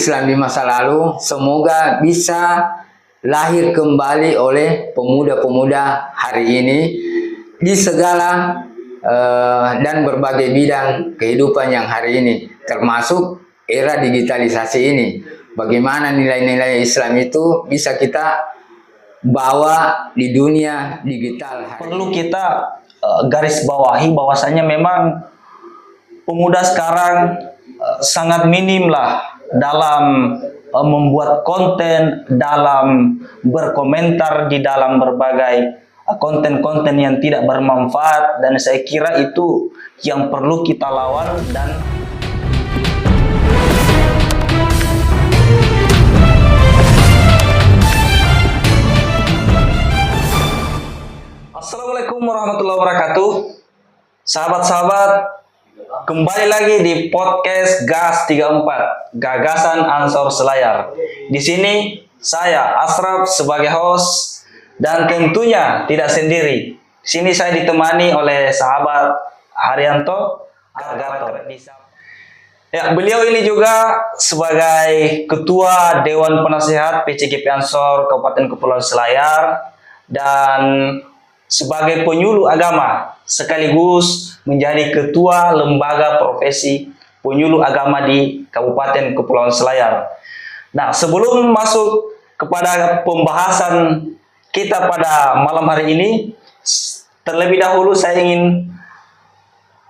Islam di masa lalu semoga bisa lahir kembali oleh pemuda-pemuda hari ini di segala dan berbagai bidang kehidupan yang hari ini, termasuk era digitalisasi ini. Bagaimana nilai-nilai Islam itu bisa kita bawa di dunia digital hari perlu kita garis bawahi bahwasanya memang pemuda sekarang sangat minim lah dalam membuat konten, dalam berkomentar di dalam berbagai konten-konten yang tidak bermanfaat, dan saya kira itu yang perlu kita lawan. Dan Assalamualaikum warahmatullahi wabarakatuh, sahabat-sahabat, kembali lagi di podcast Gas 34 Gagasan Ansor Selayar. Di sini saya Asraf sebagai host dan tentunya tidak sendiri. Di sini saya ditemani oleh sahabat Haryanto Gatot. Ya, beliau ini juga sebagai Ketua Dewan Penasehat PCGP Ansor Kabupaten Kepulauan Selayar dan sebagai penyuluh agama sekaligus menjadi ketua lembaga profesi penyuluh agama di Kabupaten Kepulauan Selayar. Nah, sebelum masuk kepada pembahasan kita pada malam hari ini, terlebih dahulu saya ingin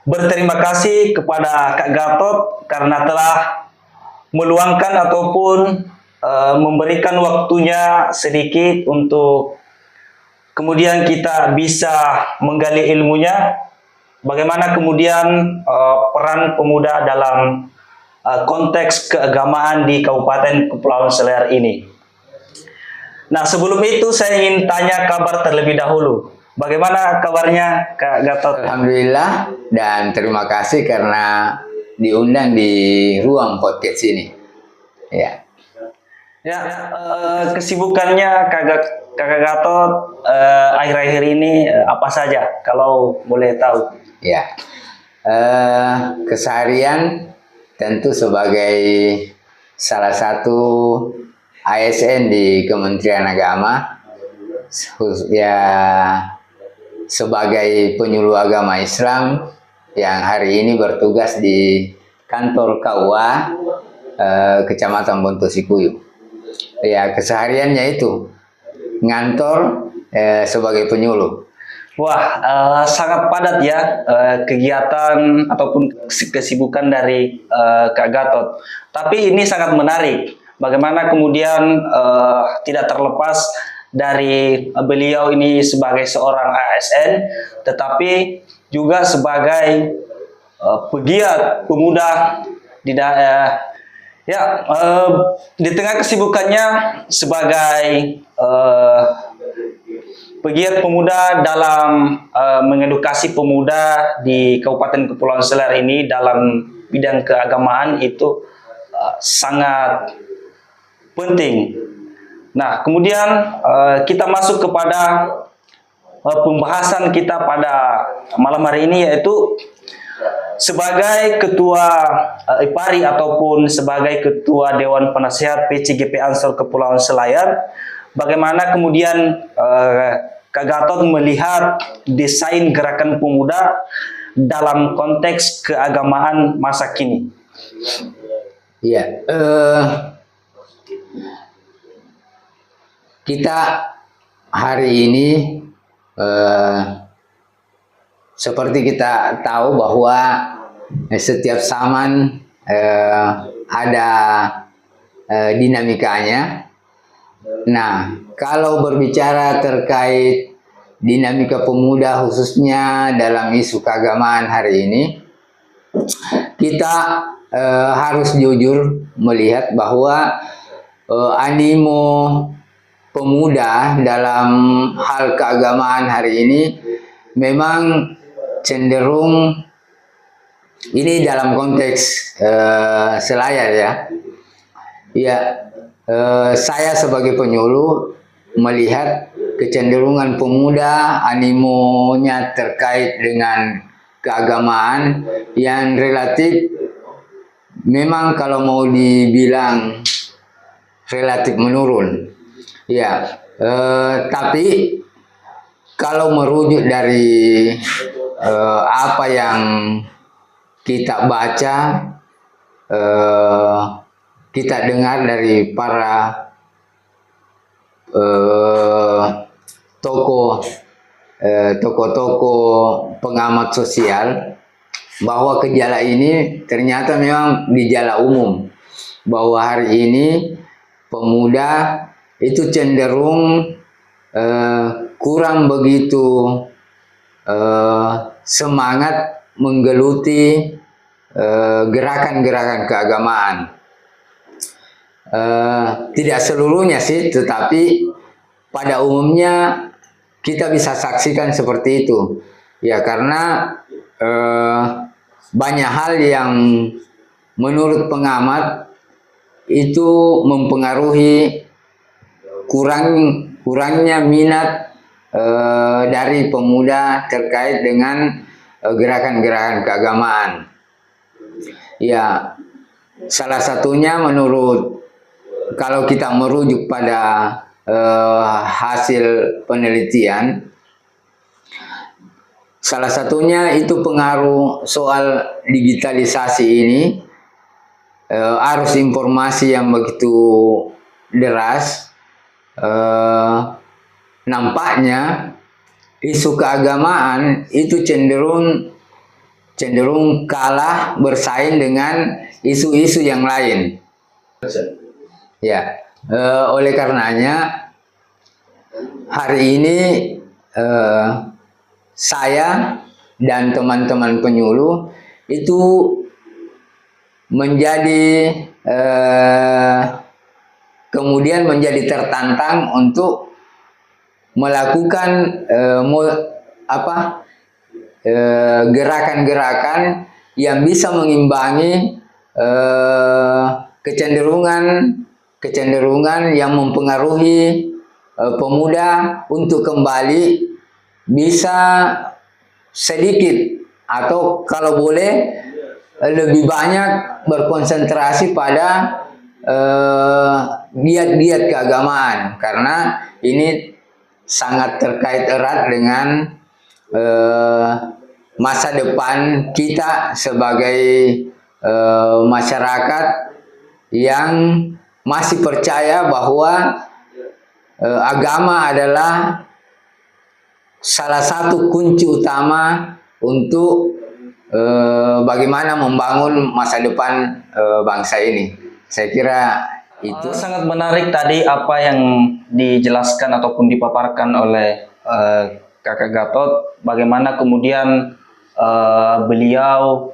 berterima kasih kepada Kak Gatot karena telah meluangkan ataupun memberikan waktunya sedikit untuk kemudian kita bisa menggali ilmunya, bagaimana kemudian peran pemuda dalam konteks keagamaan di Kabupaten Kepulauan Selayar ini. Nah, sebelum itu saya ingin tanya kabar terlebih dahulu. Bagaimana kabarnya Kak Gatot? Alhamdulillah, dan terima kasih karena diundang di ruang podcast ini. Ya. Ya, kesibukannya Kakak Gatot akhir-akhir ini apa saja, kalau boleh tahu? Ya, keseharian tentu sebagai salah satu ASN di Kementerian Agama, ya sebagai penyuluh agama Islam yang hari ini bertugas di kantor KUA Kecamatan Bontosikuyu. Ya, kesehariannya itu ngantor sebagai penyuluh. Wah, sangat padat ya kegiatan ataupun kesibukan dari Kak Gatot. Tapi ini sangat menarik. Bagaimana kemudian tidak terlepas dari beliau ini sebagai seorang ASN, tetapi juga sebagai pegiat pemuda di di tengah kesibukannya sebagai pegiat pemuda dalam mengedukasi pemuda di Kabupaten Kepulauan Selayar ini dalam bidang keagamaan itu sangat penting. Nah, kemudian kita masuk kepada pembahasan kita pada malam hari ini, yaitu sebagai Ketua IPARI ataupun sebagai Ketua Dewan Penasehat PCGP Ansor Kepulauan Selayar, bagaimana kemudian Kak Gatot melihat desain gerakan pemuda dalam konteks keagamaan masa kini? Iya, kita hari ini seperti kita tahu bahwa setiap zaman ada dinamikanya. Nah, kalau berbicara terkait dinamika pemuda khususnya dalam isu keagamaan hari ini, kita harus jujur melihat bahwa animo pemuda dalam hal keagamaan hari ini memang cenderung, ini dalam konteks Selayar ya. Ya, saya sebagai penyuluh melihat kecenderungan pemuda animonya terkait dengan keagamaan yang relatif memang kalau mau dibilang relatif menurun, ya. Tapi kalau merujuk dari apa yang kita baca, kita dengar dari para tokoh-tokoh pengamat sosial, bahwa gejala ini ternyata memang gejala umum, bahwa hari ini pemuda itu cenderung kurang begitu semangat menggeluti gerakan-gerakan keagamaan. Tidak seluruhnya sih, tetapi pada umumnya kita bisa saksikan seperti itu. Ya, karena banyak hal yang menurut pengamat itu mempengaruhi kurangnya minat dari pemuda terkait dengan gerakan-gerakan keagamaan. Ya, salah satunya kalau kita merujuk pada hasil penelitian, salah satunya itu pengaruh soal digitalisasi ini, arus informasi yang begitu deras. Nampaknya isu keagamaan itu cenderung kalah bersaing dengan isu-isu yang lain. Ya, oleh karenanya hari ini saya dan teman-teman penyuluh itu kemudian menjadi tertantang untuk melakukan gerakan-gerakan yang bisa mengimbangi kecenderungan yang mempengaruhi pemuda untuk kembali bisa sedikit atau kalau boleh lebih banyak berkonsentrasi pada giat-giat keagamaan, karena ini sangat terkait erat dengan masa depan kita sebagai masyarakat yang masih percaya bahwa agama adalah salah satu kunci utama untuk bagaimana membangun masa depan bangsa ini. Saya kira itu sangat menarik tadi apa yang dijelaskan ataupun dipaparkan oleh Kakak Gatot, bagaimana kemudian beliau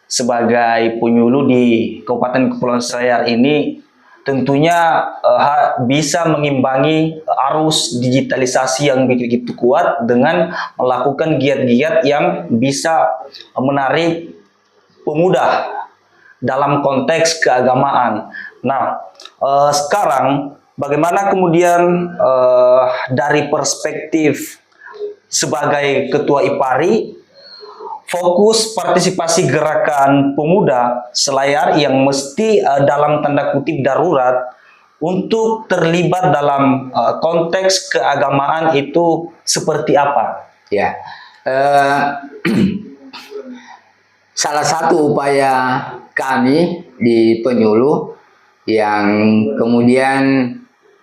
sebagai penyuluh di Kabupaten Kepulauan Selayar ini tentunya bisa mengimbangi arus digitalisasi yang begitu kuat dengan melakukan giat-giat yang bisa menarik pemuda dalam konteks keagamaan. Nah, sekarang bagaimana kemudian dari perspektif sebagai Ketua IPARI, fokus partisipasi gerakan pemuda Selayar yang mesti dalam tanda kutip darurat untuk terlibat dalam konteks keagamaan itu seperti apa? Ya, salah satu upaya kami di penyuluh yang kemudian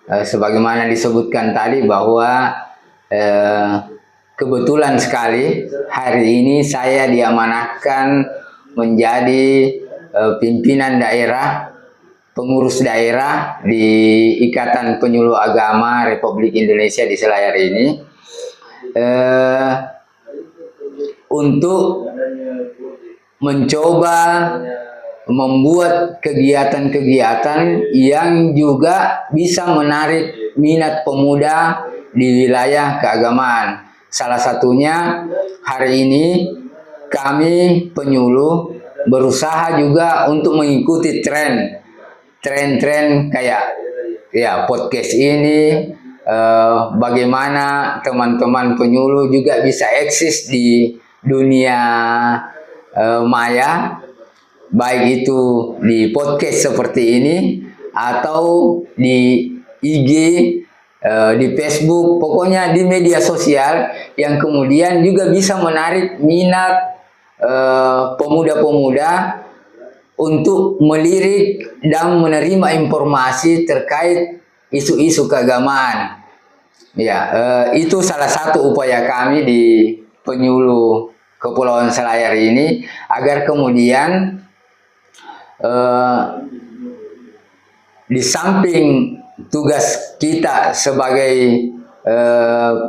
sebagaimana disebutkan tadi bahwa kebetulan sekali hari ini saya diamanahkan menjadi pimpinan daerah, pengurus daerah di Ikatan Penyuluh Agama Republik Indonesia di Selayar ini, untuk mencoba membuat kegiatan-kegiatan yang juga bisa menarik minat pemuda di wilayah keagamaan. Salah satunya hari ini kami penyuluh berusaha juga untuk mengikuti tren-tren kayak ya podcast ini, bagaimana teman-teman penyuluh juga bisa eksis di dunia maya, baik itu di podcast seperti ini atau di IG, di Facebook, pokoknya di media sosial yang kemudian juga bisa menarik minat pemuda-pemuda untuk melirik dan menerima informasi terkait isu-isu keagamaan. Ya, itu salah satu upaya kami di Penyuluh Kepulauan Selayar ini agar kemudian di samping tugas kita sebagai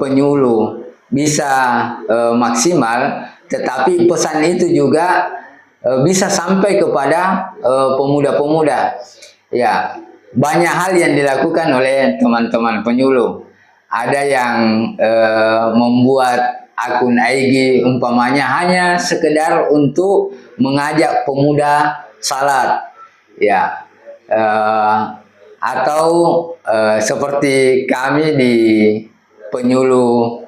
penyuluh bisa maksimal, tetapi pesan itu juga bisa sampai kepada pemuda-pemuda. Ya, banyak hal yang dilakukan oleh teman-teman penyuluh. Ada yang membuat akun IG umpamanya hanya sekedar untuk mengajak pemuda salat, ya, atau seperti kami di Penyuluh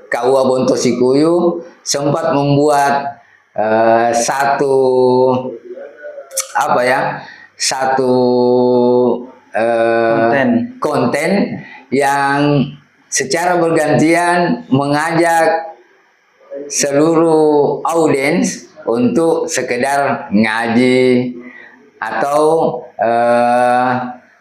KUA Bontosikuyu sempat membuat satu konten yang secara bergantian mengajak seluruh audiens untuk sekedar ngaji atau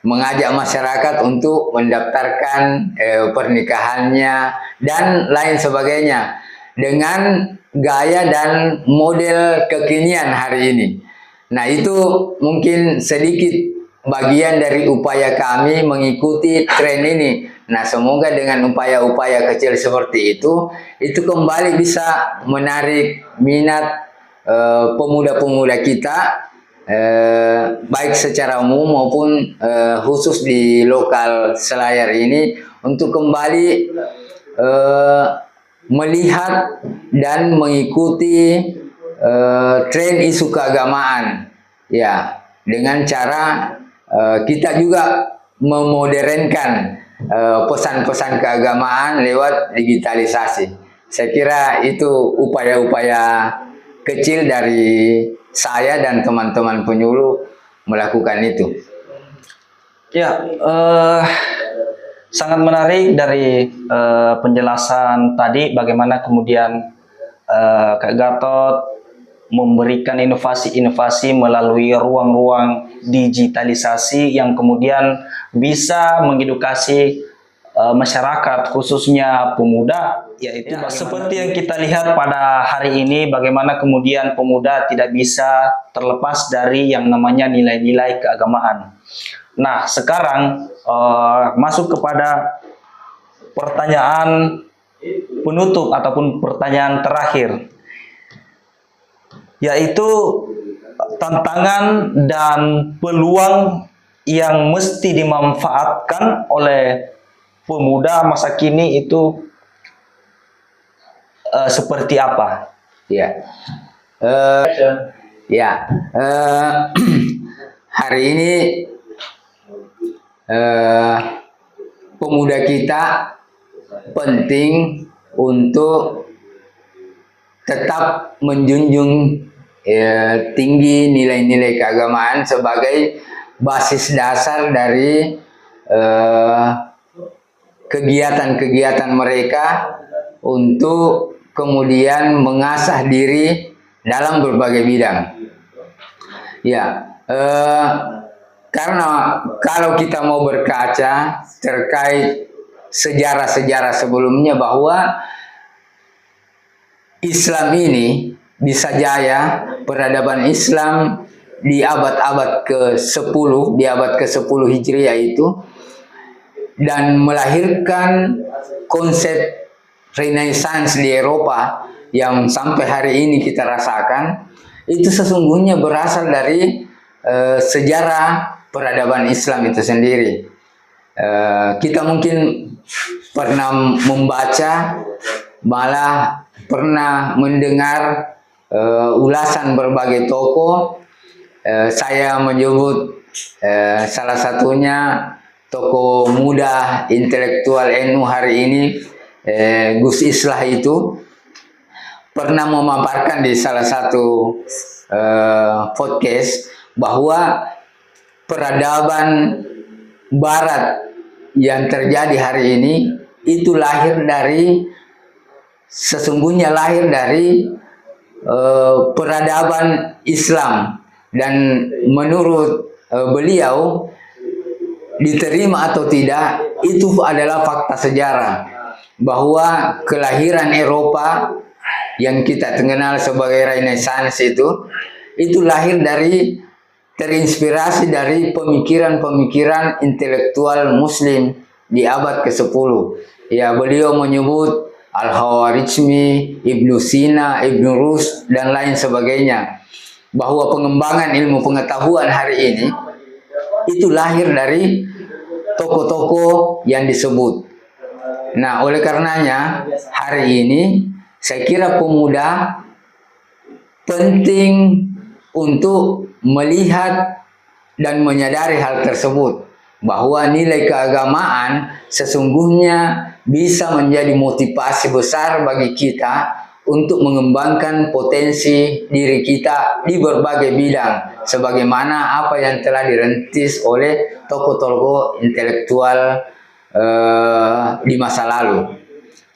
mengajak masyarakat untuk mendaftarkan pernikahannya dan lain sebagainya dengan gaya dan model kekinian hari ini. Nah, itu mungkin sedikit bagian dari upaya kami mengikuti tren ini. Nah, semoga dengan upaya-upaya kecil seperti itu kembali bisa menarik minat pemuda-pemuda kita, baik secara umum maupun khusus di lokal Selayar ini untuk kembali melihat dan mengikuti tren isu keagamaan, ya, dengan cara kita juga memodernkan pesan-pesan keagamaan lewat digitalisasi. Saya kira itu upaya-upaya kecil dari saya dan teman-teman penyuluh melakukan itu. Ya, sangat menarik dari penjelasan tadi bagaimana kemudian Kak Gatot memberikan inovasi-inovasi melalui ruang-ruang digitalisasi yang kemudian bisa mengedukasi masyarakat khususnya pemuda, yaitu ya, seperti yang kita lihat pada hari ini bagaimana kemudian pemuda tidak bisa terlepas dari yang namanya nilai-nilai keagamaan. Nah, sekarang masuk kepada pertanyaan penutup ataupun pertanyaan terakhir, yaitu tantangan dan peluang yang mesti dimanfaatkan oleh pemuda masa kini itu seperti apa? Ya, hari ini pemuda kita penting untuk tetap menjunjung tinggi nilai-nilai keagamaan sebagai basis dasar dari kegiatan-kegiatan mereka untuk kemudian mengasah diri dalam berbagai bidang. Ya, karena kalau kita mau berkaca terkait sejarah-sejarah sebelumnya bahwa Islam ini bisa jaya, peradaban Islam di abad-abad ke-10, di abad ke-10 Hijriah itu, dan melahirkan konsep Renaissance di Eropa yang sampai hari ini kita rasakan, itu sesungguhnya berasal dari sejarah peradaban Islam itu sendiri. Kita mungkin pernah membaca, malah pernah mendengar ulasan berbagai tokoh. Saya menyebut salah satunya tokoh muda intelektual NU hari ini, Gus Islah itu pernah memaparkan di salah satu podcast bahwa peradaban Barat yang terjadi hari ini itu sesungguhnya lahir dari peradaban Islam, dan menurut beliau, diterima atau tidak, itu adalah fakta sejarah bahwa kelahiran Eropa yang kita kenal sebagai Renaissance itu lahir terinspirasi dari pemikiran-pemikiran intelektual Muslim di abad ke-10. Ya, beliau menyebut Al-Khawarizmi, Ibnu Sina, Ibnu Rus, dan lain sebagainya, bahwa pengembangan ilmu pengetahuan hari ini itu lahir dari tokoh-tokoh yang disebut. Nah, oleh karenanya hari ini saya kira pemuda penting untuk melihat dan menyadari hal tersebut, bahwa nilai keagamaan sesungguhnya bisa menjadi motivasi besar bagi kita untuk mengembangkan potensi diri kita di berbagai bidang, sebagaimana apa yang telah dirintis oleh tokoh-tokoh intelektual di masa lalu,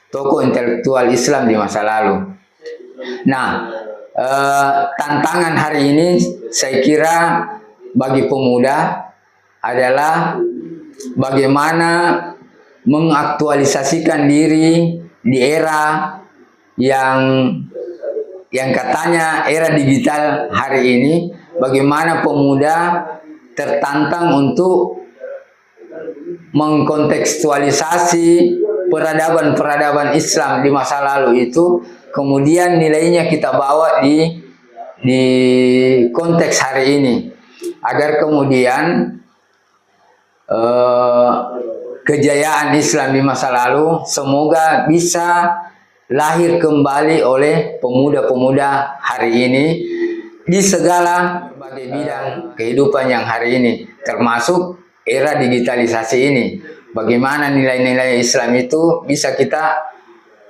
tokoh intelektual Islam di masa lalu. Nah, tantangan hari ini saya kira bagi pemuda adalah bagaimana mengaktualisasikan diri di era yang katanya era digital hari ini, bagaimana pemuda tertantang untuk mengkontekstualisasi peradaban-peradaban Islam di masa lalu itu, kemudian nilainya kita bawa di konteks hari ini, agar kemudian kejayaan Islam di masa lalu semoga bisa lahir kembali oleh pemuda-pemuda hari ini di segala berbagai bidang kehidupan yang hari ini, termasuk era digitalisasi ini. Bagaimana nilai-nilai Islam itu bisa kita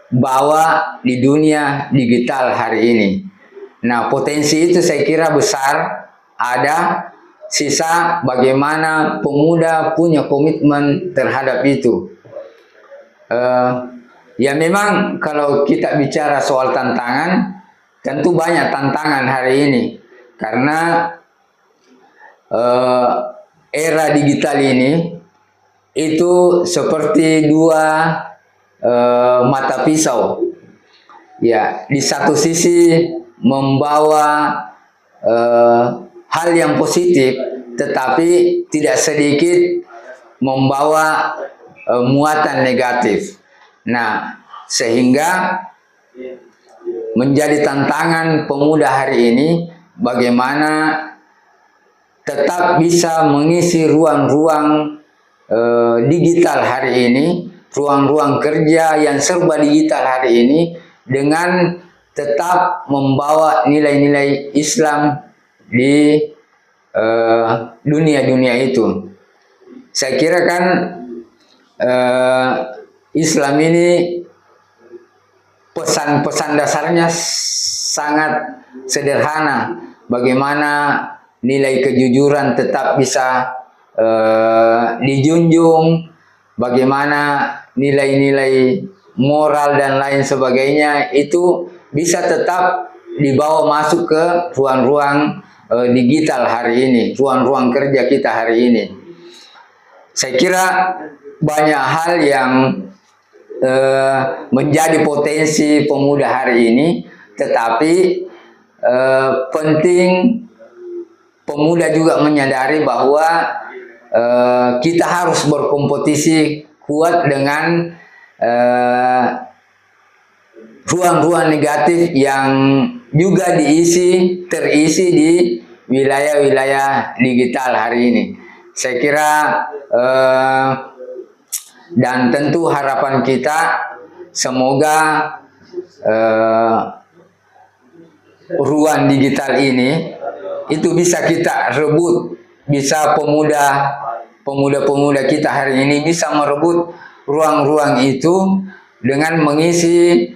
bawa di dunia digital hari ini. Nah, potensi itu saya kira besar ada, sisa bagaimana pemuda punya komitmen terhadap itu. Ya memang kalau kita bicara soal tantangan, tentu banyak tantangan hari ini, karena era digital ini itu seperti dua mata pisau. Ya, di satu sisi membawa hal yang positif, tetapi tidak sedikit membawa muatan negatif. Nah, sehingga menjadi tantangan pemuda hari ini bagaimana tetap bisa mengisi ruang-ruang digital hari ini, ruang-ruang kerja yang serba digital hari ini, dengan tetap membawa nilai-nilai Islam di dunia-dunia itu. Saya kira kan Islam ini pesan-pesan dasarnya sangat sederhana. Bagaimana nilai kejujuran tetap bisa dijunjung, bagaimana nilai-nilai moral dan lain sebagainya itu bisa tetap dibawa masuk ke ruang-ruang digital hari ini, ruang-ruang kerja kita hari ini. Saya kira banyak hal yang menjadi potensi pemuda hari ini, tetapi penting pemuda juga menyadari bahwa kita harus berkompetisi kuat dengan ruang-ruang negatif yang juga terisi di wilayah-wilayah digital hari ini. Saya kira dan tentu harapan kita semoga ruang digital ini itu bisa kita rebut, bisa pemuda-pemuda kita hari ini bisa merebut ruang-ruang itu dengan mengisi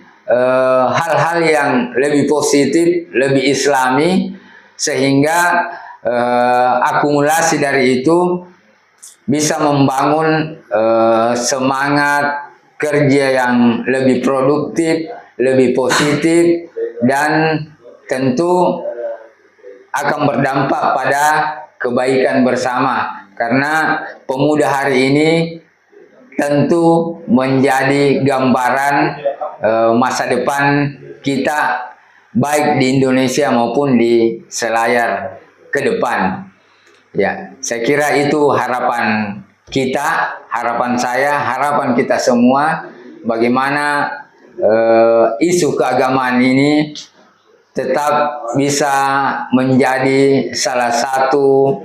hal-hal yang lebih positif, lebih islami, sehingga akumulasi dari itu bisa membangun semangat kerja yang lebih produktif, lebih positif, dan tentu akan berdampak pada kebaikan bersama. Karena pemuda hari ini tentu menjadi gambaran masa depan kita, baik di Indonesia maupun di Selayar ke depan. Ya, saya kira itu harapan kita, harapan saya, harapan kita semua, bagaimana isu keagamaan ini tetap bisa menjadi salah satu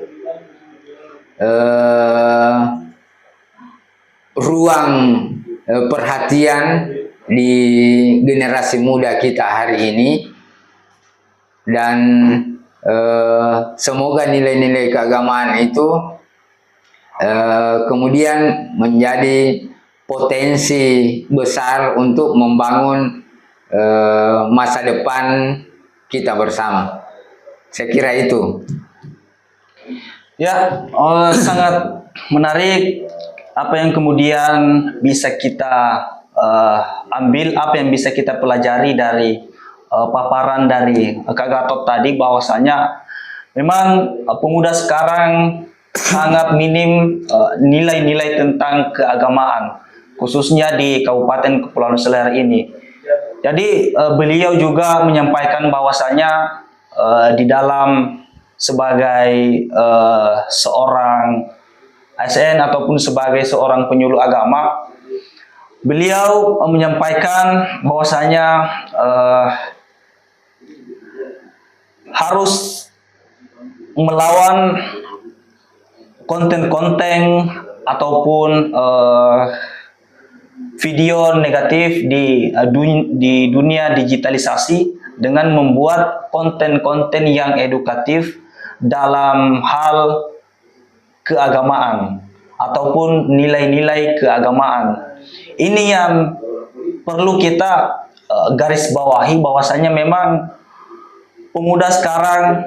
ruang perhatian di generasi muda kita hari ini, dan semoga nilai-nilai keagamaan itu kemudian menjadi potensi besar untuk membangun masa depan kita bersama. Saya kira itu. Ya, sangat menarik apa yang kemudian bisa kita ambil, apa yang bisa kita pelajari dari paparan dari Kak Gatot tadi, bahwasanya memang pemuda sekarang sangat minim nilai-nilai tentang keagamaan, khususnya di Kabupaten Kepulauan Selayar ini. Jadi beliau juga menyampaikan bahwasanya di dalam sebagai seorang ASN ataupun sebagai seorang penyuluh agama, beliau menyampaikan bahwasanya harus melawan konten-konten ataupun video negatif di dunia digitalisasi dengan membuat konten-konten yang edukatif dalam hal keagamaan ataupun nilai-nilai keagamaan. Ini yang perlu kita garis bawahi, bahwasanya memang pemuda sekarang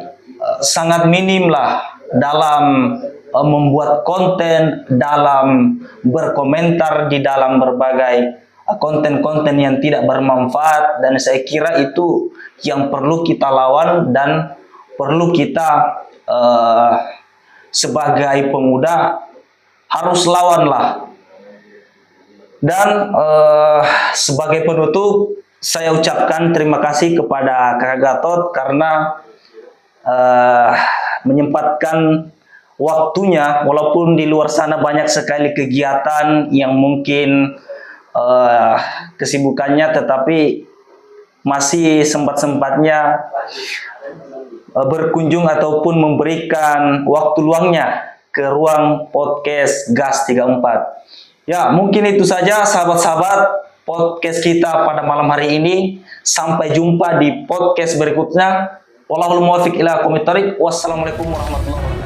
sangat minim lah dalam membuat konten, dalam berkomentar di dalam berbagai konten-konten yang tidak bermanfaat, dan saya kira itu yang perlu kita lawan dan perlu kita sebagai pemuda harus lawan lah. Dan sebagai penutup, saya ucapkan terima kasih kepada Kak Gatot karena menyempatkan waktunya, walaupun di luar sana banyak sekali kegiatan yang mungkin kesibukannya, tetapi masih sempat-sempatnya berkunjung ataupun memberikan waktu luangnya ke ruang podcast Gas 34. Ya, mungkin itu saja sahabat-sahabat podcast kita pada malam hari ini. Sampai jumpa di podcast berikutnya. Wallahul muwaffiq ila aqwamit thoriq. Wassalamualaikum warahmatullahi wabarakatuh.